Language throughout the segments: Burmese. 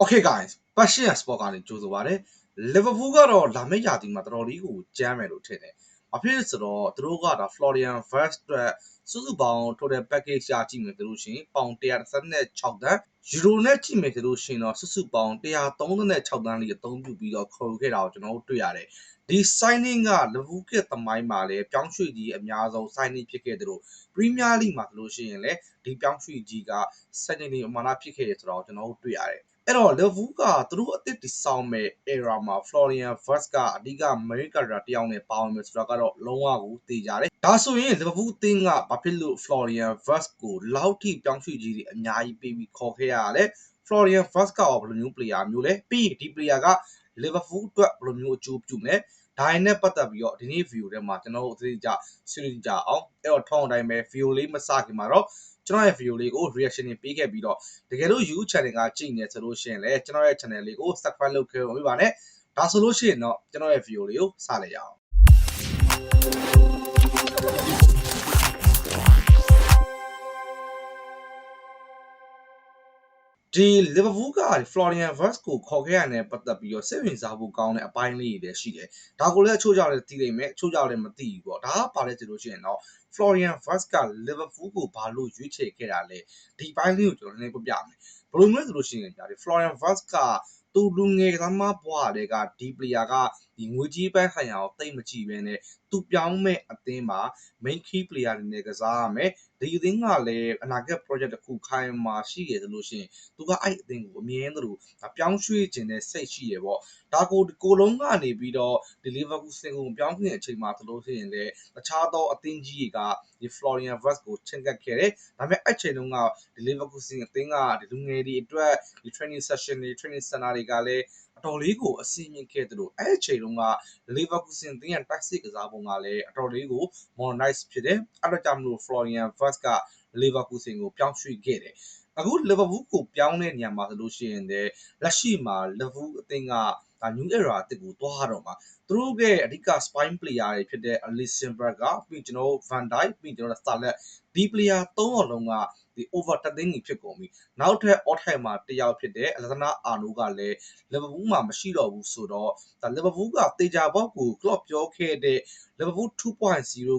Okay guys, passion sport ကနေကြိုးဆိုပါတယ် Liverpool ကတော့လာမယ့်ရာသီမှာတော်တော်လေးကိုကြမ်းမယ်လို့ထင်တယ်။အဖြစ်ဆိုတော့သူတို့ကဒါ Florian Wirtz အတွက်စုစုပေါင်း total package ရကြည့်မယ်ဆိုလို့ရှိရင်ပေါင်136တန်းယူရိုနဲ့ကြည့်မယ်ဆိုလို့ရှိရင်တော့စုစုပေါင်း136တန်းလေးအသုံးပြုပြီးတော့ခေါ်ခဲ့တာကိုကျွန်တော်တို့တွေ့ရတယ်။ဒီ signing က Liverpool ကသမိုင်းမှာလည်းပြောင်းရွှေ့ကြီးအများဆုံး signing ဖြစ်ခဲ့တယ်လို့ Premier League မှာဆိုလို့ရှိရင်လည်းဒီပြောင်းရွှေ့ကြီးက second အမှန်ဖြစ်ခဲ့တယ်ဆိုတော့ကျွန်တော်တို့တွေ့ရတယ်။အဲ့တော့ Liverpool ကသူတို့အသစ်တည်ဆောက်မဲ့ era မှာ Florian Wirtz ကအဓိက main character တယောက်နဲ့ပါဝင်မယ်ဆိုတာကတော့လုံးဝကိုသိကြတယ်။ဒါဆိုရင် Liverpool အသင်းကဘာဖြစ်လို့ Florian Wirtz ကိုလောက်ထိပြောင်းရွှေ့ကြီးတွေအများကြီးပေးပြီးခေါ်ခဲ့ရတာလဲ Florian Wirtz ကဘယ်လိုမျိုး player မျိုးလဲပြီးဒီ player က Liverpool အတွက်ဘယ်လိုမျိုးအကျိုးပြုမလဲဒါနဲ့ပတ်သက်ပြီးတော့ဒီနေ့ video ထဲမှာကျွန်တော်တို့အသေးစိတ်ဆွေးနွေးကြအောင်အဲ့တော့ထောင်းအတိုင်းပဲ video လေးမစခင်မှာတော့ကျွန်တော်ရဲ့ video လေးကို reaction တွေပေးခဲ့ပြီးတော့တကယ်လို့ YouTube channel ကကြည့်နေဆိုလို့ရှိရင်လည်းကျွန်တော်ရဲ့ channel လေးကို subscribe လုပ်ခဲ့ပါမယ်ဒါဆိုလို့ရှိရင်တော့ကျွန်တော်ရဲ့ video လေးကိုစလိုက်ရအောင်ဒီ Liverpool က Florian Wirtz ကိုခေါ်ခဲ့ရတဲ့ပတ်သက်ပြီးတော့စိတ်ဝင်စားဖို့ကောင်းတဲ့အပိုင်းလေးတွေရှိတယ်။ဒါကိုလည်းအချို့ကြောင့်လည်းသိနိုင်မယ်အချို့ကြောင့်လည်းမသိဘူးပေါ့။ဒါကပါလဲဆိုလို့ရှိရင်တော့ Florian Wirtz က Liverpool ကိုဘာလို့ရွေးချယ်ခဲ့တာလဲ။ဒီပိုင်းလေးကိုကျွန်တော်နည်းနည်းပြပြမယ်။ဘယ်လိုမျိုးဆိုလို့ရှိရင်ဒီ Florian Wirtz ကသူလူငယ်ကစားမဘွားတွေကဒီ player ကဒီငွေကြီးပန်းဆိုင်ရာကိုတိတ်မကြည့်ဘဲနဲ့သူပြောင်းမဲ့အသင်းမှာ main key player တွေနဲ့ကစားရမယ်ဒီအသင်းကလည်းအနာဂတ် project တစ်ခုခိုင်းမှာရှိရဆိုလို့ရှိရင်သူကအဲ့အသင်းကိုအမြဲတမ်းပြောင်းရွှေ့ခြင်းနဲ့စိတ်ရှိရပေါ့ဒါကိုလုံးကနေပြီးတော့ဒီ Liverpool စင်ကိုပြောင်းခြင်းအချိန်မှာဆိုလို့ရှိရင်လည်းတခြားသောအသင်းကြီးတွေကဒီ Florian Wirtz ကိုချင့်ကပ်ခဲ့တယ်ဒါပေမဲ့အဲ့ချိန်တုန်းကဒီ Liverpool စင်အသင်းကဒီလူငယ်တွေအတွက်ဒီ training session တွေ training center တွေကလည်းအတော်လေးကိုအစီအမံခဲ့တယ်လို့အဲ့အချိန်တုန်းက Liverpool စင်တင်းရဲ့ tactic ကစားပုံကလည်းအတော်လေးကို modernize ဖြစ်တယ်အဲ့တော့ကြောင့်မလို့ Florian Wirtz က Liverpool စင်ကိုပြောင်းရွှေ့ခဲ့တယ်အခု Liverpool ကိုပြောင်းတဲ့နေရာမှာဆိုလို့ရှိရင်လည်းလက်ရှိမှာ Liverpool အသင်းကnew era အသစ်ကိုတွားတော့မှာသူတို့ရဲ့အဓိက spine player တွေဖြစ်တဲ့ Alisson Becker ပြီးကျွန်တော်တို့ Van Dijk ပြီးကျွန်တော်တို့ Salah ဒီ player ၃ယောက်လုံးကဒီ over တသိန်းကြီးဖြစ်ကုန်ပြီနောက်ထပ် all time မှာတယောက်ဖြစ်တဲ့ Alexander Arnold ကလည်း Liverpool မှာမရှိတော့ဘူးဆိုတော့ဒါ Liverpool ကတေချာဘောက်ကို Klopp ပြောခဲ့တဲ့ Liverpool 2.0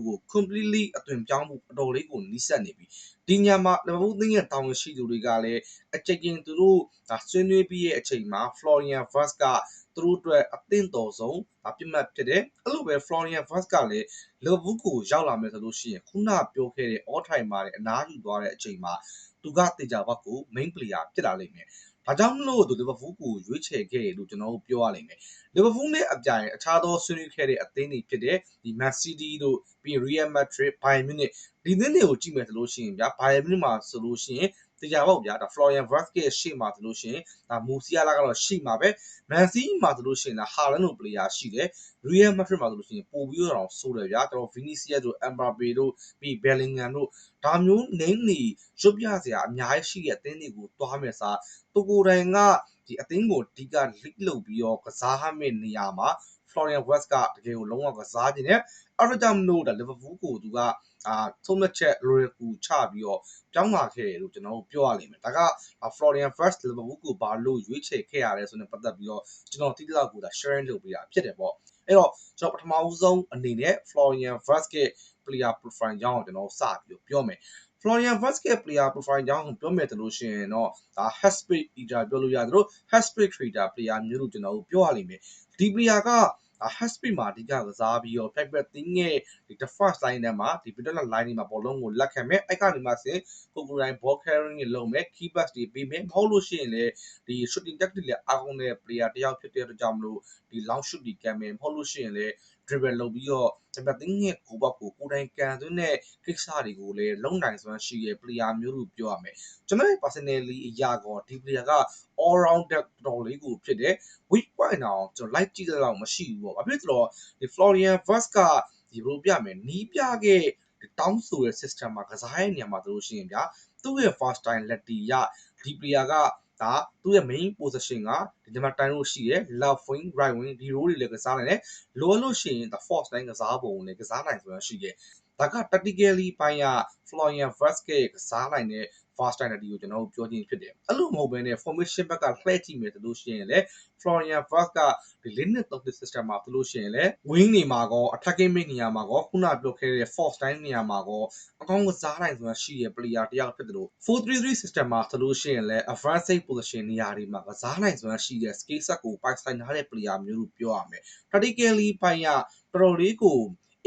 ကို completely အသွင်ပြောင်းမှုအတော်လေးကိုနီးစပ်နေပြီဒီညမှာ Liverpool သင်းရဲ့တာဝန်ရှိသူတွေကလည်းအချိန်ချင်းသူတို့ဆွေးနွေးပြီးရဲ့အချိန်မှာ Florian Wirtz ကသူတို့အတွက်အသင့်တော်ဆုံးပြတ်မှတ်ဖြစ်တယ်အဲ့လိုပဲ Florian Wirtz ကလည်း Liverpool ကိုရောက်လာမယ်ဆိုလို့ရှိရင်ခုနပြောခဲ့တဲ့ all time မှာအနားယူသွားတဲ့အချိန်မှာသူကတေချာဘောက်ကို main player ဖြစ်လာလိမ့်မယ်ဒါကြောင့်မလို့သူ Liverpool ကိုရွေးချယ်ခဲ့လို့ကျွန်တော်တို့ပြောရလိမ့်မယ် Liverpool နဲ့အပြိုင်အခြားသောဆွေးနွေးခဲ့တဲ့အသင်းတွေဖြစ်တဲ့ဒီ Man City တို့ပြီး Real Madrid, Bayern Munich ဒီသင်းတွေကိုကြည့်မယ်ဆိုလို့ရှိရင်ဗျာ Bayern Munich မှာဆိုလို့ရှိရင်တေချာပေါ့ဗျာဒါ Florian Wirtz ရဲ့ရှေ့မှာဆိုလို့ရှိရင်ဒါ Musiala ကတော့ရှေ့မှာပဲ Man City မှာဆိုလို့ရှိရင် Haaland လို player ရှိတယ် Real Madrid မှာဆိုလို့ရှိရင်ပို့ပြီးတော့ဆိုးတယ်ဗျာကျွန်တော် Vinicius တို့ Mbappe တို့ပြီး Bellingham တို့ဒါမျိုး name တွေရုပ်ပြစရာအများကြီးရှိတဲ့အသင်းတွေကိုတွားမယ်စားသူကိုယ်တိုင်ကဒီအသင်းကိုအဓိက lead လုပ်ပြီးတော့ကစားမယ့်နေရာမှာ Florian Wirtz ကတကယ်ကိုလုံးဝကစားခြင်းနဲ့အဲ့ဒါကြောင့်မလို့ဒါ Liverpool ကိုသူကသုံးသက်ချက်လွယ်ကူချပြီးတော့ပြောင်းလာခဲ့တယ်လို့ကျွန်တော်တို့ပြောရလိမ့်မယ်ဒါက Florian Wirtz Liverpool ကိုဘာလို့ရွေးချယ်ခဲ့ရလဲဆိုတဲ့ပတ်သက်ပြီးတော့ကျွန်တော်တိတိကျကျကိုဒါ sharing လုပ်ပေးတာဖြစ်တယ်ပေါ့အဲ့တော့ကျွန်တော်ပထမဦးဆုံးအနေနဲ့ Florian Wirtz ရဲ့ player profile ကြောင်းကိုကျွန်တော်စပြီးပြောမယ်Florian Wirtz ရဲ့ player profile ကြောင်းကိုပြောမယ်ဆိုလို့ရှိရင်တော့ဒါ Hattrick eater ပြောလို့ရတယ်လို့ Hattrick trader player မျိုးလို့ကျွန်တော်တို့ပြောရလိမ့်မယ်ဒီ player ကHattrick မှာအဓိကကစားပြီးတော့ private team ရဲ့ဒီ first line ထဲမှာဒီ middle line တွေမှာဘောလုံးကိုလက်ခံမယ်အဲ့ကနေမှစဉ်ကိုယ်တိုင် ball carrying တွေလုပ်မယ် key pass တွေပေးမယ်မဟုတ်လို့ရှိရင်လည်းဒီ shooting tactic တွေအားကောင်းတဲ့ player တယောက်ဖြစ်တဲ့အတွက်ကြောင့်မလို့ဒီ long shoot တွေကမ်းမယ်မဟုတ်လို့ရှိရင်လည်း dribble လုပ်ပြီးတော့တပတ်တင်းရဲ့ကိုဘောက်ကိုကိုယ်တိုင်ကန်သွင်းတဲ့ကိစ္စတွေကိုလည်းလုံနိုင်စွမ်းရှိတဲ့ player မျိုးလို့ပြောရမယ်ကျွန်တော်ရဲ့ personally အရာကောဒီ player က all round တော်လေးကိုဖြစ်တယ် weak point အောင်ကျွန်တော် like ကြည့်လောက်မရှိဘူးပေါ့ဘာဖြစ်လို့ဒီ Florian Wirtz ကဒီလိုပြမယ်နီးပြခဲ့တောင်းဆိုတဲ့ system မှာကစားရဲ့နေရာမှာတို့လို့ရှိရင်ဗျာသူ့ရဲ့ first time လက်တီရဒီ player ကဒါသူ့ရဲ့ main position ကဒီမှာတိုင်းလို့ရှိရဲ့ left wing right wing ဒီ role တွေလည်းကစားနိုင်တယ်လိုအပ်လို့ရှိရင် the force line ကစားပုံနဲ့ကစားနိုင်ဆိုတာရှိတယ်ဒါက tactically ပိုင်းက Florian Wirtz ကစားနိုင်တဲ့ versatility ကိုကျွန်တော်တို့ပြောချင်းဖြစ်တယ်အဲ့လိုမဟုတ်ဘဲနဲ့ formation ဘက်ကလှည့်ကြည့်မယ်ဆိုလို့ရှိရင်လည်း Florian Wirtz ကဒီ Linux system မှာဆိုလို့ရှိရင်လည်း wing နေမှာကော attacking mid နေရာမှာကောခုနပြောခဲ့တဲ့ force line နေရာမှာကောအကောင်းကစားနိုင်ဆိုတာရှိတဲ့ player တယောက်ဖြစ်တယ်လို့ 4-3-3 system မှာဆိုလို့ရှိရင်လည်း advanced position နေရာတွေမှာကစားနိုင်ဆိုတာရှိတဲ့ skill set ကိုပိုင်ဆိုင်ထားတဲ့ player မျိုးလို့ပြောရမယ် tactically ပိုင်းကတော်တော်လေးကို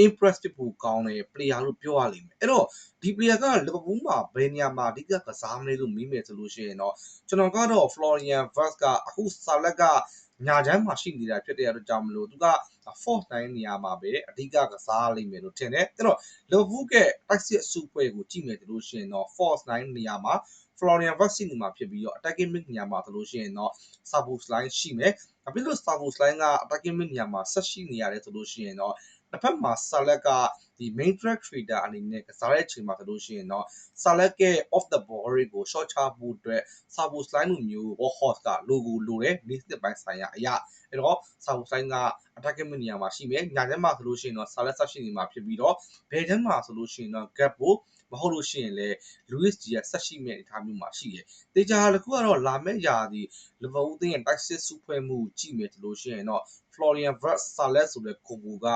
impressive ကိုကောင်းတဲ့ player လို့ပြောရလိမ့်မယ်အဲ့တော့ဒီ player က Liverpool မှာဘယ်နေရာမှာအဓိကကစားမလဲလို့မေးမယ်ဆိုလို့ရှိရင်တော့ကျွန်တော်ကတော့ Florian Wirtz ကအခုဆာလက်ကညာချမ်းမှာရှိနေတာဖြစ်တဲ့အတွက်ကြောင့်မလို့သူက force line နေရာမှာပဲအဓိကကစားလိမ့်မယ်လို့ထင်တယ်အဲ့တော့ Liverpool ကတိုက်စစ်အစုအဖွဲ့ကိုကြည့်မယ်ဆိုလို့ရှိရင်တော့ force line နေရာမှာ Florian Wirtz ရှိနေမှာဖြစ်ပြီးတော့ attacking mid နေရာမှာဆိုလို့ရှိရင်တော့ Szoboszlai ရှိမယ်ဘာဖြစ်လို့ Szoboszlai က attacking mid နေရာမှာဆက်ရှိနေရတယ်ဆိုလို့ရှိရင်တော့တစ်ဖက်မှာ Salah ကဒီ main track trader အနေနဲ့ကစားတဲ့အချိန်မှာဆိုလို့ရှိရင်တော့ Salah ရဲ့ off the ball တွေကို short ချဖို့အတွက် Szoboszlai လိုမျိုး workhorse ကလိုတယ်နေ့စစ်ပိုင်းဆိုင်ရာအရာအဲ့တော့ Szoboszlai က attacking mid နေရာမှာရှိမယ်ညာထဲမှာဆိုလို့ရှိရင်တော့ Salah ဆက်ရှိနေမှာဖြစ်ပြီးတော့ဘယ်ထဲမှာဆိုလို့ရှိရင်တော့ gap ကိုမဟုတ်လို့ရှိရင်လည်း Luis Diaz ဆက်ရှိမဲ့အနေအထားမျိုးမှာရှိတယ်။တေချာတစ်ခုကတော့လာမဲ့ຢာဒီ Liverpool အသင်းရဲ့တိုက်စစ်စုဖွဲ့မှုကြည့်မယ်ဆိုလို့ရှိရင်တော့ Florian Wirtz Salah ဆိုတဲ့ combo က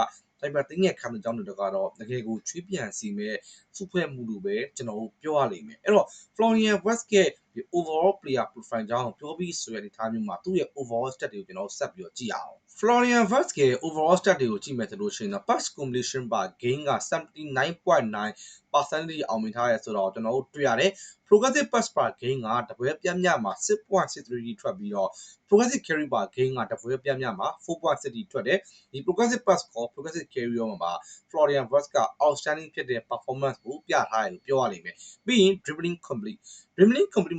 အဲ့မှာတင်းငယ်ခံတဲ့ကြောင်းတွေကတော့တကယ်ကိုချွေးပြန်စီမဲ့စုဖွဲ့မှုလို့ပဲကျွန်တော်တို့ပြောရလိမ့်မယ်အဲ့တော့ Florian Wirtz ရဲ့ overall player profile ကြောင်းပြောပြီးဆိုတဲ့အနေအထားမျိုးမှာသူ့ရဲ့ overall stat တွေကိုကျွန်တော်ဆက်ပြီးတော့ကြည့်အောင်Florian Wirtz ရဲ့ overall stat တွေကိုကြည့်မယ်ဆိုလို့ရှိရင်တော့ pass completion per game က 79.9% အောင်မြင်ထားရဲဆိုတော့ကျွန်တော်တို့တွေ့ရတယ် progressive pass per game ကတပွဲပြတ်မြမှာ 6.63 ထွက်ပြီးတော့ progressive carry per game ကတပွဲပြတ်မြမှာ 4.60 ထွက်တယ်ဒီ progressive pass ကို progressive carry ရောမှာ Florian Wirtz က outstanding ဖြစ်တဲ့ performance ကိုပြထားတယ်လို့ပြောရလိမ့်မယ်ပြီးရင် dribbling complete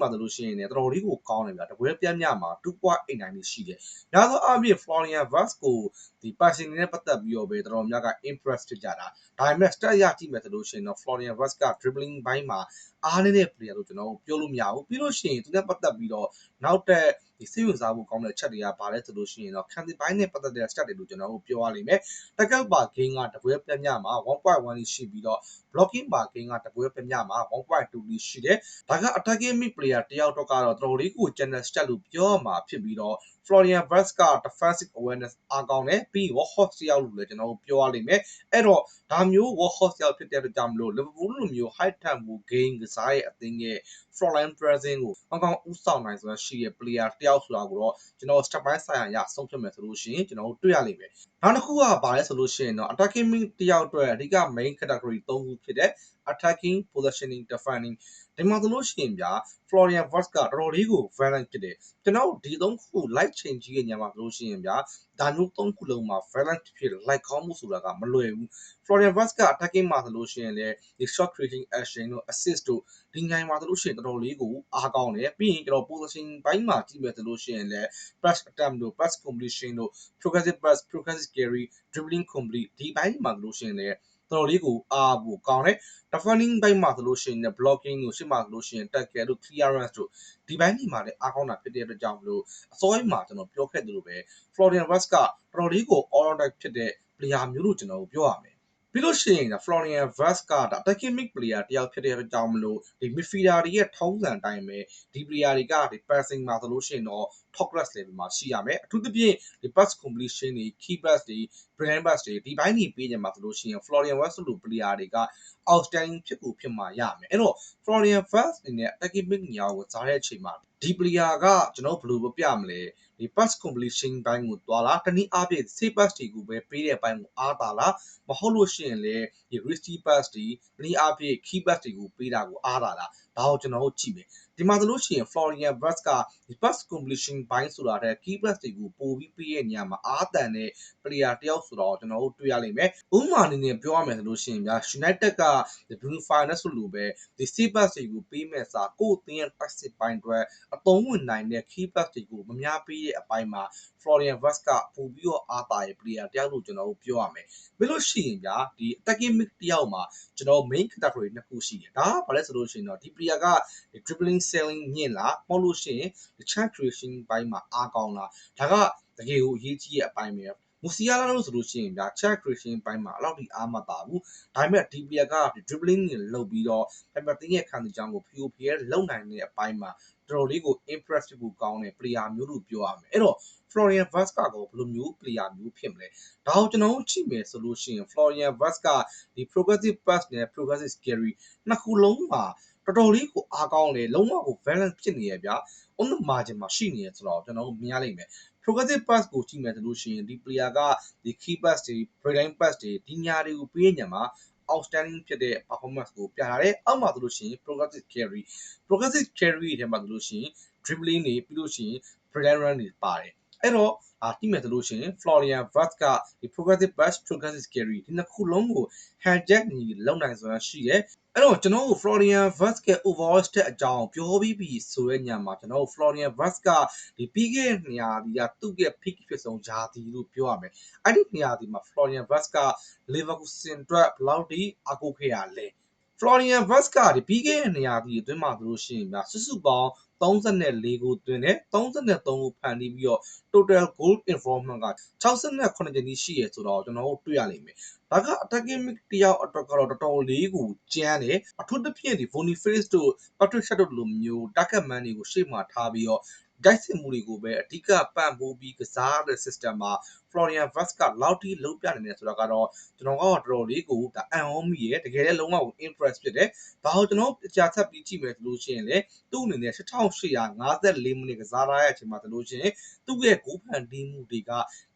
မှာဆိုလို့ရှိရင်လည်းတော်တော်လေးကိုကောင်းတယ်ဗျာတပွဲပြတ်မြမှာ 2.89 ရှိတယ်။ဒါဆိုအပြင် Florian Wirtz ကိုဒီ passing နဲ့ပတ်သက်ပြီးတော့ပဲတော်တော်များက impress ဖြစ်ကြတာ။ဒါပေမဲ့ stat ရကြည့်မယ်ဆိုလို့ရှိရင်တော့ Florian Wirtz က dribbling ဘိုင်းမှာအားနည်းတဲ့ player လို့ကျွန်တော်ပြောလို့မရဘူး။ပြီးလို့ရှိရင်သူနဲ့ပတ်သက်ပြီးတော့နောက်တဲ့ဒီစိတ်ဝင်စားဖို့ကောင်းတဲ့ချက်တွေကဘာလဲဆိုလို့ရှိရင်တော့ခံစစ်ဘိုင်းနဲ့ပတ်သက်တဲ့ stat တွေလို့ကျွန်တော်တို့ပြောရလိမ့်မယ်။ tackle per game ကတပွဲပြတ်မြမှာ 1.1 ရှိပြီးတော့ blocking per game ကတပွဲပြတ်မြမှာ 1.2 ရှိတယ်။ဒါက attacking mid player တယောက်တော့ကတော့တော်တော်လေးကို general stat လို့ပြောရမှာဖြစ်ပြီးတော့ Florian Wirtz က defensive awareness အားကောင်းတယ်ပြီး workhorse တယောက်လို့လည်းကျွန်တော်တို့ပြောရလိမ့်မယ်အဲ့တော့ဒါမျိုး workhorse တယောက်ဖြစ်တဲ့အတွက်ကြောင့်မလို့ Liverpool လိုမျိုး high tempo game ကစားရဲ့အသင်းရဲ့ frontline presence ကိုအကောင်ဦးဆောင်နိုင်ဆိုတာရှိရဲ့ player တယောက်ဆိုတာကိုတော့ကျွန်တော် step by ဆိုင်ရာရဆုံးဖြတ်မယ်ဆိုလို့ရှိရင်ကျွန်တော်တို့တွေ့ရလိမ့်မယ်နောက်တစ်ခုကဘာလဲဆိုလို့ရှိရင်တော့ attacking mid တယောက်အတွက်အဓိက main category 3ခုဖြစ်တဲ့ attacking positioning defending ဒီမှာဆိုလို့ရှိရင်ဗျာ Florian Wirtz ကတော်တော်လေးကို violent ဖြစ်တယ်ကျွန်တော်ဒီ3ခု light change ကြီးရဲ့ညမှာဆိုလို့ရှိရင်ဗျာဒါမျိုး3ခုလုံးမှာ violent ဖြစ် light ကောင်းမှုဆိုတာကမလွယ်ဘူး Florian Wirtz က attacking မှာဆိုလို့ရှိရင်လည်းဒီ shot creating action တို့ assist တို့ဒီနိုင်မှာဆိုလို့ရှိရင်တော်တော်လေးကိုအားကောင်းတယ်ပြီးရင်ကျွန်တော် position ဘိုင်းမှာကြည့်မယ်ဆိုလို့ရှိရင်လည်း pass attempt တို့ pass completion တို့ progressive pass progressive carry dribbling complete ဒီဘိုင်းမှာဆိုလို့ရှိရင်လည်းတော်တော်လေးကိုအားဖို့ကောင်းတယ် defending ဘိုင်းမှာဆိုလို့ရှိရင်လည်း blocking ကိုရှေ့မှာဆိုလို့ရှိရင် tackle တို့ clearance တို့ဒီဘိုင်းဒီမှာလည်းအားကောင်းတာဖြစ်တဲ့အတွက်ကြောင့်မလို့အစောပိုင်းမှာကျွန်တော်ပြောခဲ့သလိုပဲ Florian Wirtz ကတော်တော်လေးကို all round ဖြစ်တဲ့ player မျိုးလို့ကျွန်တော်ပြောရမယ်ပြီးလို့ရှိရင်ဒါ Florian Wirtz က attacking mid player တယောက်ဖြစ်တဲ့အတွက်ကြောင့်မလို့ဒီ midfielder တွေရဲ့ထုံးစံအတိုင်းပဲဒီ player တွေကဒီ passing မှာဆိုလို့ရှိရင်တော့ top class level မှာရှိရမယ်အထူးသဖြင့်ဒီ pass completion တွေ key pass တွေ brilliant pass တွေဒီဘိုင်းတွေပေးကြမှာဆိုလို့ရှိရင် Florian Wirtz လို player တွေက outstanding ဖြစ်ကိုဖြစ်မှာရမယ်အဲ့တော့ Florian Wirtz အနေနဲ့ attacking mid နေရာကိုစားတဲ့အချိန်မှာဒီ player ကကျွန်တော်ဘယ်လိုပြမလဲဒီ pass completion ဘိုင်းကိုသွားလာတနည်းအားဖြင့် safe pass တွေကိုပဲပေးတဲ့ဘိုင်းကိုအားသာလားမဟုတ်လို့ရှိရင်လည်းဒီ risky pass တွေတနည်းအားဖြင့် key pass တွေကိုပေးတာကိုအားသာလားဒါကိုကျွန်တော်တို့ကြည့်မယ်ဒီမှာဆိုလို့ရှိရင် Florian Wirtz ကဒီ pass completion ဘိုင်းဆိုတာတဲ့ key pass တွေကိုပို့ပြီးပေးတဲ့နေရာမှာအားတန်တဲ့ player တယောက်ဆိုတော့ကျွန်တော်တို့တွေ့ရလိမ့်မယ်ဥပမာအနေနဲ့ပြောရမယ်ဆိုလို့ရှိရင်ဗျာ United က Bruno Fernandes ဆိုလိုပဲဒီ safe pass တွေကိုပေးမဲ့စာကိုယ့်အသင်းရဲ့ tactic ဘိုင်းအတွက်အသုံးဝင်နိုင်တဲ့ key pass တွေကိုမများပေးတဲ့အပိုင်းမှာ Florian Wirtz ကပို့ပြီးတော့အားသာရဲ့ player တယောက်လို့ကျွန်တော်တို့ပြောရမယ်ပြီးလို့ရှိရင်ဗျာဒီ attacking mid တယောက်မှာကျွန်တော် main category နှစ်ခုရှိတယ်ဒါကဘာလဲဆိုလို့ရှိရင်တော့ဒီ player က dribbling selling ညင်လားမဟုတ်လို့ရှိရင် chance creation ဘိုင်းမှာအားကောင်းလားဒါကတကယ်ကိုအရေးကြီးတဲ့အပိုင်းပဲ မူစီယာလာလို့ဆိုလို့ရှိရင်ဗျာ check creation ဘိုင်းမှာအဲ့လောက်ထိအားမသာဘူးဒါပေမဲ့ ဒီ player က dribbling တွေလုပ်ပြီးတော့ everything ရဲ့ခံစားချက်ကို POPL လုံနိုင်တဲ့အပိုင်းမှာတော်တော်လေးကို impress ဖြစ်ဖို့ကောင်းတဲ့ player မျိုးလို့ပြောရမယ်အဲ့တော့ Florian Wirtz ကဘယ်လိုမျိုး player မျိုးဖြစ်မလဲဒါကိုကျွန်တော်တို့ကြည့်မယ်ဆိုလို့ရှိရင် Florian Wirtz ကဒီ progressive pass နဲ့ progressive carry နှစ်ခုလုံးမှာတော်တော်လေးကိုအားကောင်းတယ်လုံးဝကို balance ဖြစ်နေရဗျာ on the margin မှာရှိနေရဆိုတော့ကျွန်တော်တို့မြင်ရလိမ့်မယ် progressive pass ကိုကြည့်မယ်ဆိုလို့ရှိရင်ဒီ player ကဒီ key pass တွေ breakline pass တွေဒီညာတွေကိုပေးညံမှာ outstanding ဖြစ်တဲ့ performance ကိုပြထားတယ်အောက်မှာဆိုလို့ရှိရင် progressive carry ထဲမှာဆိုလို့ရှိရင် dribbling တွေပြီးလို့ရှိရင် breakline run တွေပါတယ်အဲ့တော့ကြည့်မယ်ဆိုလို့ရှိရင် Florian Wirtz ကဒီ progressive pass progressive carry ဒီနှစ်ခုလုံးကို handjack ညီလုံနိုင်စွမ်းရှိတယ်အဲ့တော့ကျွန်တော်တို့ Florian Wirtz ရဲ့ overall stat အကြောင်းပြောပြီးပြီဆိုတဲ့ညမှာကျွန်တော်တို့ Florian Wirtz ကဒီပြီးခဲ့တဲ့နေရာဒီကသူ့ရဲ့ peak ဖြစ်ဆုံးဂျာတီလို့ပြောရမယ်အဲ့ဒီနေရာဒီမှာ Florian Wirtz က Leverkusen အတွက်ဘယ်လောက်ထိအကူခဲ့ရလဲ Florian Wirtz ကဒီပြီးခဲ့တဲ့နေရာဒီအတွင်းမှာဆိုလို့ရှိရင်ဗျာစုစုပေါင်း34ကိုတွင်တယ်33ကိုဖန်တီးပြီးတော့ total goal involvement က68ကြိမ်ရှိရဆိုတော့ကျွန်တော်တို့တွေ့ရလိမ့်မယ်ဒါက attacking mid တယောက်အတွက်ကတော့တော်တော်လေးကိုကျန်းတယ်အထူးသဖြင့်ဒီ Boniface တို့ Patrick Schick တို့လိုမျိုး target man တွေကိုရှေ့မှာထားပြီးတော့တိုက်စစ်မှုတွေကိုပဲအဓိကပံ့ပိုးပြီးကစားတဲ့ system မှာ Florian Wirtz ကလောက်ထိလုံးပြနေတယ်ဆိုတော့ကတော့ကျွန်တော်ကတော့တော်တော်လေးကိုဒါအံ့ဩမိရဲ့တကယ်လည်းလုံးဝကို impress ဖြစ်တယ်ဒါကိုကျွန်တော်ကြာဆက်ပြီးကြည့်မယ်ဆိုလို့ရှိရင်လေသူ့အနေနဲ့8854မိနစ်ကစားရတဲ့အချိန်မှာဆိုလို့ရှိရင်သူ့ရဲ့ဂိုးဖန်တီးမှုတွေက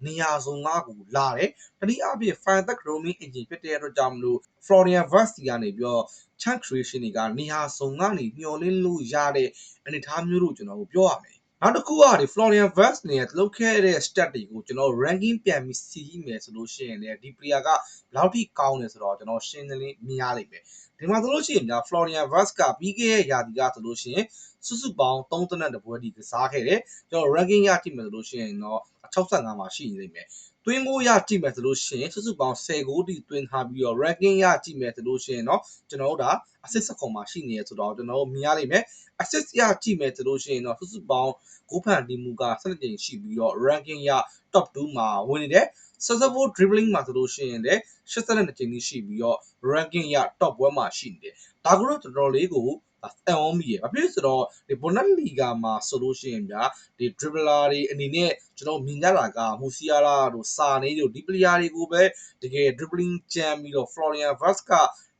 နေရာစုံကကိုလာတယ်တနည်းအားဖြင့် fan that roaming engine ဖြစ်တဲ့အတွက်ကြောင့်မလို့ Florian Wirtz ကနေပြီးတော့ chance creation တွေကနေရာစုံကနေမျှော်လင့်လို့ရတဲ့အနေအထားမျိုးလို့ကျွန်တော်တို့ပြောရမယ်နောက်တစ်ခုကဒီ Florian Wirtz နဲ့လုပ်ခဲ့တဲ့ stat တွေကိုကျွန်တော် ranking ပြန်ပြီးစီးမယ်ဆိုလို့ရှိရင်လည်းဒီ player ကဘယ်လောက်ထိကောင်းလဲဆိုတော့ကျွန်တော်ရှင်းလင်းမြင်ရလိမ့်မယ်ဒီမှာဆိုလို့ရှိရင်ဗျာ Florian Wirtz ကပြီးခဲ့တဲ့ရာသီကဆိုလို့ရှိရင်စုစုပေါင်း32ပွဲဒီကစားခဲ့တယ်ကျွန်တော် ranking ရကြည့်မယ်ဆိုလို့ရှိရင်တော့65မှာရှိနေလိမ့်မယ်တွင်းကိုရကြည့်မယ်ဆိုလို့ရှိရင်စုစုပေါင်း10ဂိုးတိတွင်းထားပြီးတော့ ranking ရကြည့်မယ်ဆိုလို့ရှိရင်တော့ကျွန်တော်တို့ဒါ assist 7မှာရှိနေရဆိုတော့ကျွန်တော်တို့မြင်ရလိမ့်မယ် assist ရကြည့်မယ်ဆိုလို့ရှိရင်တော့စုစုပေါင်းဂိုးဖန်တီးမှုက17ကြိမ်ရှိပြီးတော့ ranking ရ top 2မှာဝင်နေတယ် successful dribbling မှာဆိုလို့ရှိရင်လည်း82ကြိမ်ရှိပြီးတော့ ranking ရ top 1မှာရှိနေတယ်ဒါကတော့တော်တော်လေးကိုအံ့ဩမိရယ်ဘာဖြစ်လို့ဆိုတော့ဒီ Bundesliga မှာဆိုလို့ရှိရင်ဗျာဒီ dribbler တွေအနေနဲ့ကျွန်တော်မြင်ကြတာကမူစီယာလာတို့စာနေတို့ဒီ player တွေကိုပဲတကယ် dribbling ကြမ်းပြီးတော့ Florian Wirtz က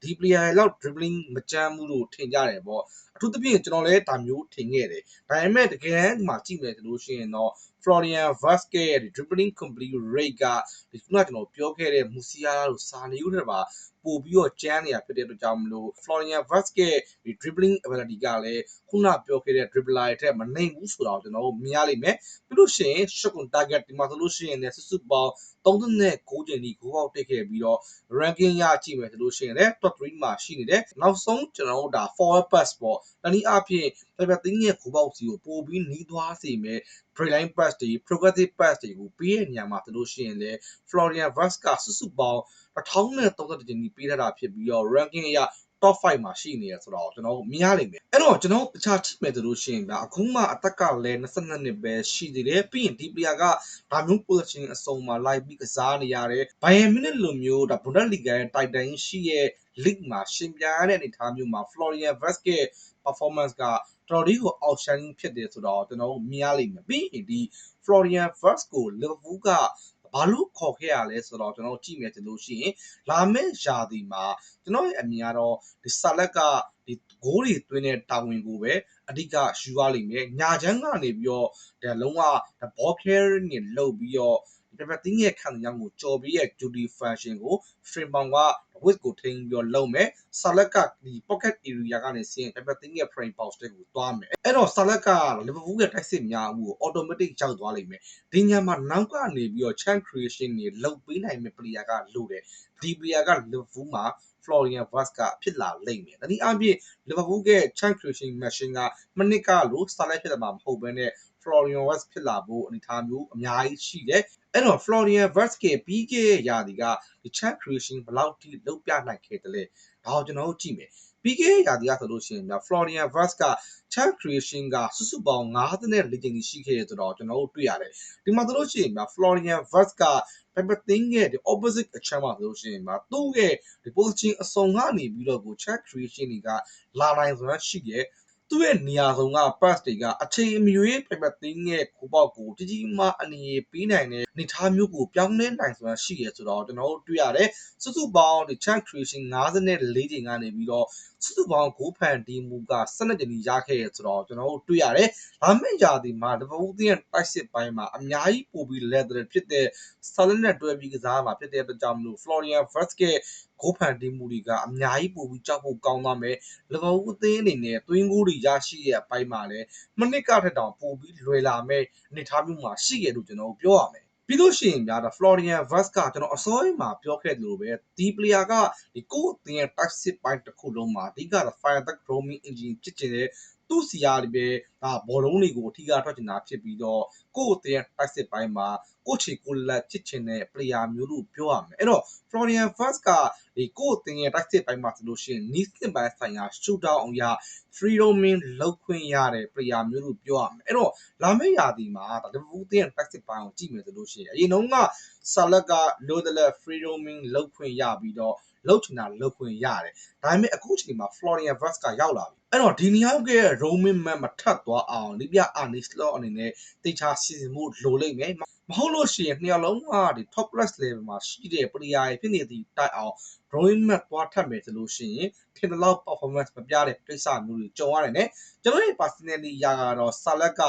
ဒီ player တွေလောက် dribbling မကြမ်းဘူးလို့ထင်ကြတယ်ပေါ့အထူးသဖြင့်ကျွန်တော်လည်းဒါမျိုးထင်ခဲ့တယ်ဒါပေမဲ့တကယ်မှကြည့်မယ်ဆိုလို့ရှိရင်တော့ Florian Wirtz ရဲ့ dribbling complete rate ကဒီခုနကကျွန်တော်ပြောခဲ့တဲ့မူစီယာလာတို့စာနေတို့တွေပါပို့ပြီးတော့ကျန်းနေတာဖြစ်တဲ့အတွက်ကြောင့်မလို့ Florian Wirtz ရဲ့ဒီ dribbling ability ကလည်းခုနပြောခဲ့တဲ့ dribbler တွေထက်မနှိမ်ဘူးဆိုတော့ကျွန်တော်တို့မြင်ရလိမ့်မယ်ပြီးလို့ရှိရင် shot on target ဒီမှာဆိုလို့ရှိရင်လည်းစုစုပေါင်း39ကြိမ်ဒီဂိုးပေါက်တက်ခဲ့ပြီးတော့ ranking ရကြည့်မယ်ဆိုလို့ရှိရင်လည်း top 3မှာရှိနေတယ်နောက်ဆုံးကျွန်တော်တို့ဒါ forward pass ပေါ့တနည်းအားဖြင့် everything ရဲ့ဂိုးပေါက်စီကိုပို့ပြီးနီးသွားစေမယ် breakline pass တွေ progressive pass တွေကိုပေးတဲ့နေရာမှာဆိုလို့ရှိရင်လည်း Florian Wirtz ကစုစုပေါင်း1031ကြိမ်ဒီပေးထားတာဖြစ်ပြီးတော့ ranking အရ top 5မှာရှိနေရဆိုတော့ကျွန်တော်မြင်ရလိမ့်မယ်အဲ့တော့ကျွန်တော်တခြားထိမယ်ဆိုလို့ရှိရင်ဗျာအခုမှအသက်ကလည်း22နှစ်ပဲရှိသေးတယ်ပြီးရင်ဒီ player ကဒါမျိုး position အစုံမှာလိုက်ပြီးကစားနေရတယ် Bayern Munich လိုမျိုးဒါ Bundesliga ရဲ့ title ရှိရဲ့ league မှာရှင်ပြိုင်ရတဲ့အနေအထားမျိုးမှာ Florian Wirtz ရဲ့ performance ကတော်တော်လေးကို outstanding ဖြစ်တယ်ဆိုတော့ကျွန်တော်မြင်ရလိမ့်မယ်ပြီးရင်ဒီ Florian Wirtz ကို Liverpool ကဘာလို့ခေါ်ခဲ့ရလဲဆိုတော့ကျွန်တော်ကြည့်မယ်ဆိုလို့ရှိရင်လာမယ့်ရာသီမှာကျွန်တော်ရဲ့အမြင်ကတော့ဒီဆာလက်ကဒီဂိုးတွေသွင်းတဲ့တာဝန်ကိုပဲအဓိကယူရလိမ့်မယ်ညာချမ်းကနေပြီးတော့ဒါလုံးဝ ball carrying နဲ့လုပ်ပြီးတော့ဒီ everything ရဲ့ခံစားမှုကိုကြော်ပြီးရဲ့ duty function ကို Frimpong က width ကိုထိန်းပြီးတော့လုပ်မယ်ဆာလက်ကဒီ pocket area ကနေဆင်း everything ရဲ့ frame box တွေကိုတွားမယ်အဲ့တော့ဆာလက်က Liverpool ရဲ့တိုက်စစ်များမှုကို automatic ရောက်သွားလိမ့်မယ်ဒီညမှာနောက်ကနေပြီးတော့ chance creation တွေလုပ်ပေးနိုင်မယ့် player ကလိုတယ်ဒီ player က Liverpool မှာ Florian Wirtz ကဖြစ်လာလိမ့်မယ်။ဒါနည်းအားဖြင့် Liverpool ရဲ့ chance creation machine ကမနစ်ကလို့ Salah ဖြစ်တာမှမဟုတ်ဘဲနဲ့ Florian Wirtz ဖြစ်လာဖို့အနေအထားမျိုးအများကြီးရှိတယ်။အဲ့တော့ Florian Wirtz ကပြီးခဲ့တဲ့ရာသီကဒီ chance creation ဘယ်လောက်ထိလုပ်ပြနိုင်ခဲ့တယ်လဲ။ဒါကိုကျွန်တော်တို့ကြည့်မယ်။ BK ရာသီကဆိုလို့ရှိရင်ဗျာ Florian Wirtz က chance creation ကစုစုပေါင်း54ကြိမ်ရှိခဲ့တဲ့ဆိုတော့ကျွန်တော်တို့တွေ့ရတယ်ဒီမှာဆိုလို့ရှိရင်ဗျာ Florian Wirtz က Pepper Thing ရဲ့ဒီ opposite အချမ်းမှာဆိုလို့ရှိရင်ဗျာသူ့ရဲ့ဒီ position အစုံကနေပြီးတော့ကို chance creation တွေကလာနိုင်စွမ်းရှိရဲ့သူ့ရဲ့နေရာဆုံးက pass တွေကအချိန်အမြွေ Pepper Thing ရဲ့ကိုပေါက်ကိုကြီးကြီးမားအနေပေးနိုင်တဲ့အနေထားမျိုးကိုပြောင်းလဲနိုင်စွမ်းရှိရဲဆိုတော့ကျွန်တော်တို့တွေ့ရတယ်စုစုပေါင်းဒီ chance creation 54ကြိမ်ကနေပြီးတော့စုစုပေါင်းဂိုးဖန်တီးမှုက12ကြိမ်ရခဲ့ရဆိုတော့ကျွန်တော်တို့တွေ့ရတယ်။ဒါမဲ့ရာဒီမှာ Liverpool ရဲ့တိုက်စစ်ပိုင်းမှာအများကြီးပိုပြီး leather ဖြစ်တဲ့ Salah နဲ့တွဲပြီးကစားမှာဖြစ်တဲ့အတွက်ကြောင့်မလို့ Florian Wirtz ရဲ့ဂိုးဖန်တီးမှုတွေကအများကြီးပိုပြီးကြောက်ဖို့ကောင်းသွားမယ်။ Liverpool အသင်းအနေနဲ့သွင်းဂိုးတွေရရှိရဲ့အပိုင်းမှာလည်းမနစ်ကထက်တောင်ပိုပြီးလွယ်လာမဲ့အနေထားမျိုးမှာရှိရလို့ကျွန်တော်တို့ပြောရမယ်။ပြီးလို့ရှိရင်ဗျာဒါ Florian Wirtz ကကျွန်တော်အစောပိုင်းမှာပြောခဲ့သလိုပဲဒီ player ကဒီကိုယ့်အသင်းရဲ့တိုက်စစ်ပိုင်းတစ်ခုလုံးမှာအဓိက fire back roaming engine ဖြစ်ချင်တဲ့သူ့စီရပဲဒါဘောလုံးတွေကိုအထီးကထွက်ချင်တာဖြစ်ပြီးတော့ကိုယ့်အသင်းရဲ့တိုက်စစ်ပိုင်းမှာကိုချီကိုလက်ဖြစ်ချင်တဲ့ player မျိုးလို့ပြောရမယ်အဲ့တော့ Florian Wirtz ကဒီကိုယ့်အသင်းရဲ့တိုက်စစ်ပိုင်းမှာဆိုလို့ရှိရင်နီးစင်ပိုင်းဆိုင်ရာ shootout အောင်ရ free roaming လောက်ခွင့်ရတဲ့ player မျိုးလို့ပြောရမယ်အဲ့တော့လာမယ့်ရာသီမှာဒါ Liverpool အသင်းရဲ့တိုက်စစ်ပိုင်းကိုကြည့်မယ်ဆိုလို့ရှိရင်အရင်တုန်းက Salah ကလိုတလက် free roaming လောက်ခွင့်ရပြီးတော့လောက်ချင်တာလောက်ခွင့်ရတယ်ဒါပေမဲ့အခုချိန်မှာ Florian Wirtz ကရောက်လာပြီအဲ့တော့ဒီနေရာရဲ့ roaming map မထပ်သွားအောင်လိပြအာနီစလော့အနေနဲ့တေချာစီစဉ်မှုလိုလိမ့်မယ်မဟုတ်လို့ရှိရင်နှစ်ယောက်လုံးကဒီ top class level မှာရှိတဲ့ player တွေဖြစ်နေသည့်တိုက်အောင် roaming map သွားထပ်မယ်ဆိုလို့ရှိရင်ထင်သလောက် performance မပြတဲ့ကိစ္စမျိုးတွေကြုံရတယ်နဲ့ကျွန်တော်ရဲ့ personally ရာကတော့ Salah က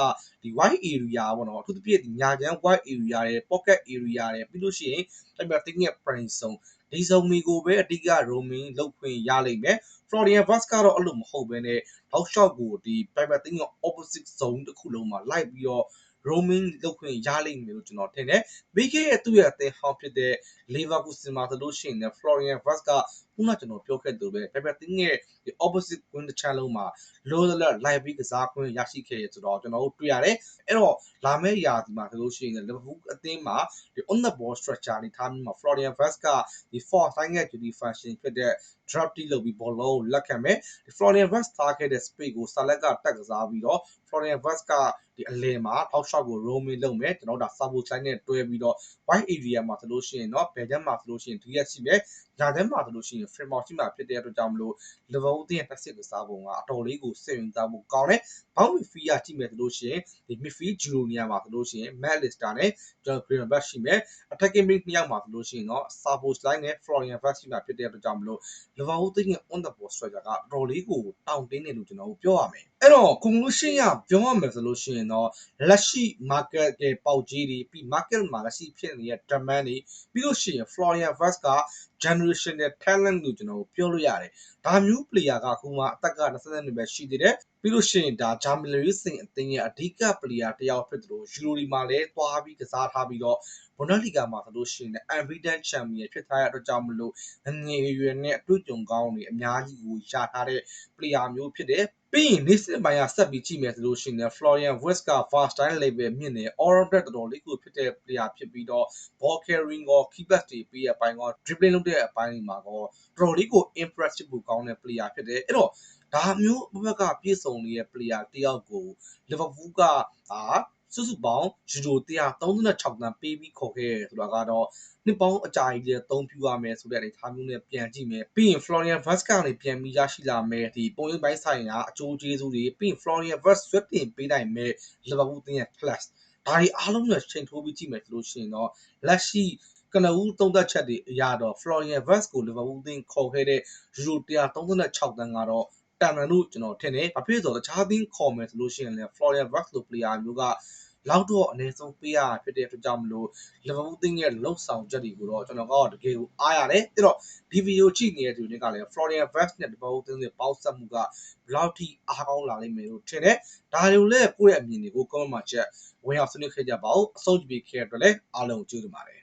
ဒီ wide area ပေါ့နော်အထူးသဖြင့်ဒီညာချမ်း wide area ရဲ့ pocket area ရဲ့ပြီးလို့ရှိရင်အဲ့မှာ technique prime zone ဒီဇုံတွေကိုပဲအဓိက roaming လုပ်ခွင့်ရလိမ့်မယ် Florian Wirtz ကတော့အဲ့လိုမဟုတ်ဘဲနဲ့ထောက်လျှောက်ကိုဒီ private thing ရဲ့ opposite zone တစ်ခုလုံးမှာလိုက်ပြီးတော့ roaming လုပ်ခွင့်ရလိမ့်မယ်လို့ကျွန်တော်ထင်တယ် BK ရဲ့သူ့ရဲ့အသင်းဟောင်းဖြစ်တဲ့ Leverkusen မှာဆိုလို့ရှိရင် Florian Wirtz ကခုနကျွန်တော်ပြောခဲ့သလိုပဲ private thing ရဲ့ဒီ opposite wing တစ်ချမ်းလုံးမှာလိုလလိုက်ပြီးကစားခွင့်ရရှိခဲ့ရဆိုတော့ကျွန်တော်တို့တွေ့ရတယ်အဲ့တော့လာမယ့်ရာသီမှာဆိုလို့ရှိရင် Liverpool အသင်းမှာဒီ on the ball structure အနေထားမျိုးမှာ Florian Wirtz ကဒီ force line ရဲ့ duty function ဖြစ်တဲ့ drop တိလုပ်ပြီးဘောလုံးကိုလက်ခံမယ်ဒီ Florian Wirtz ထားခဲ့တဲ့ space ကို Salah ကတက်ကစားပြီးတော့ Florian Wirtz ကဒီအလယ်မှာထောက်လျှောက်ကို roaming လုပ်မယ်ကျွန်တော်တို့ဒါ sabo line နဲ့တွဲပြီးတော့ wide area မှာဆိုလို့ရှိရင်ဘယ်ချမ်းမှာဆိုလို့ရှိရင် DS ရှိမယ်ညာချမ်းမှာဆိုလို့ရှိရင် frame out ရှိမှာဖြစ်တဲ့အတွက်ကြောင့်မလို့ Liverpool အသင်းရဲ့တက်စစ်ကစားပုံကအတော်လေးကိုစိတ်ဝင်စားဖို့ကောင်းတယ်ဘောင်း midfield ကြည့်မယ်ဆိုလို့ရှိရင်ဒီ midfield Junior မှာဆိုလို့ရှိရင် Matt Lister နဲ့ John Greenberg ရှိမယ် attacking mid နှစ်ယောက်မှာဆိုလို့ရှိရင်တော့ Sabo line နဲ့ Florian Wirtz ရှိမှာဖြစ်တဲ့အတွက်ကြောင့်မလို့ Liverpool အသင်းရဲ့ on the ball structure ကအတော်လေးကိုတောင့်တင်းတယ်လို့ကျွန်တော်တို့ပြောရမယ်အဲ့တော့ conclusion ရပြောရမယ်ဆိုလို့ရှိရင်တော့လက်ရှိ market ရဲ့ပေါက်ကြီးတွေပြီး market မှာလက်ရှိဖြစ်နေတဲ့ demand တွေပြီးလို့ရှိရင် Florian Wirtz က generational talent လို့ကျွန်တော်တို့ပြောလို့ရတယ်ဒါမျိုး player ကအခုမှအသက်က22နှစ်ပဲရှိသေးတယ်ပြီးလို့ရှိရင်ဒါ Germany Racing အသင်းရဲ့အဓိက player တယောက်ဖြစ်တယ်လို့ Euro ဒီမှာလည်းတွားပြီးကစားထားပြီးတော့ Bundesliga မှာဆိုလို့ရှိရင် unbeaten champion ဖြစ်ထားတဲ့အတွက်ကြောင့်မလို့ငယ်ရွယ်နဲ့အတွေ့အကြုံကောင်းတွေအများကြီးကိုရထားတဲ့ player မျိုးဖြစ်တယ်ပြီးရင်နေ့စဉ်ပိုင်းကဆက်ပြီးကြည့်မယ်ဆိုလို့ရှိရင် Florian Wirtz က fast style level မြင့်နေ all round တော်တော်လေးကိုဖြစ်တဲ့ player ဖြစ်ပြီးတော့ ball carrying ကို key pass တွေပေးတဲ့အပိုင်းက dribbling လုပ်တဲ့အပိုင်းတွေမှာတော့တော်တော်လေးကို impressive ကိုကောင်းတဲ့ player ဖြစ်တယ်အဲ့တော့ဒါမျိုးဘက်ကပြည့်စုံနေတဲ့ player တယောက်ကို Liverpool ကစုစုပေါင်းယူရို136သန်းပေးပြီးခေါ်ခဲ့ရဆိုတာကတော့နှစ်ပေါင်းအကြာကြီးလည်းအသုံးပြုရမယ်ဆိုတဲ့အနေအထားမျိုးနဲ့ပြန်ကြည့်မယ်ပြီးရင် Florian Wirtz ကနေပြန်ပြီးရရှိလာမယ်ဒီပုံရိပ်ပိုင်းဆိုင်ရာအကျိုးကျေးဇူးတွေပြီးရင် Florian Wirtz ဆွဲတင်ပေးနိုင်မဲ့ Liverpool အသင်းရဲ့ class ဒါတွေအားလုံးနဲ့ချိန်ထိုးပြီးကြည့်မယ်ဆိုလို့ရှိရင်တော့လက်ရှိကနဦးသုံးသက်ချက်တွေအရတော့ Florian Wirtz ကို Liverpool အသင်းခေါ်ခဲ့တဲ့ယူရို136သန်းကတော့တန်တယ်လို့ကျွန်တော်ထင်တယ်။ဘာဖြစ်လို့ဆိုတော့တခြားသင်းခေါ်မယ်ဆိုလို့ရှိရင်လည်း Florian Wirtz လို player မျိုးကလောက်တော့အနည်းဆုံးပေးရဖြစ်တဲ့အတွက်ကြောင့်မလို့ Liverpool သင်းရဲ့လှုပ်ဆောင်ချက်တွေကိုတော့ကျွန်တော်ကတော့တကယ်ကိုအားရတယ်။အဲ့တော့ဒီဗီဒီယိုကြည့်နေတဲ့သူတွေကလည်း Florian Wirtz နဲ့ Liverpool သင်းရဲ့ပေါင်းစပ်မှုကဘယ်လောက်ထိအားကောင်းလာလိမ့်မယ်လို့ထင်တယ်။ဒါတွေကိုလည်းကိုယ့်ရဲ့အမြင်တွေကို comment မှာချက်ဝင်ရောက်ဆွေးနွေးခဲ့ကြပါဦး။အဆုံးကြည့်ပေးခဲ့တဲ့အတွက်လည်းအားလုံးကျေးဇူးတင်ပါတယ်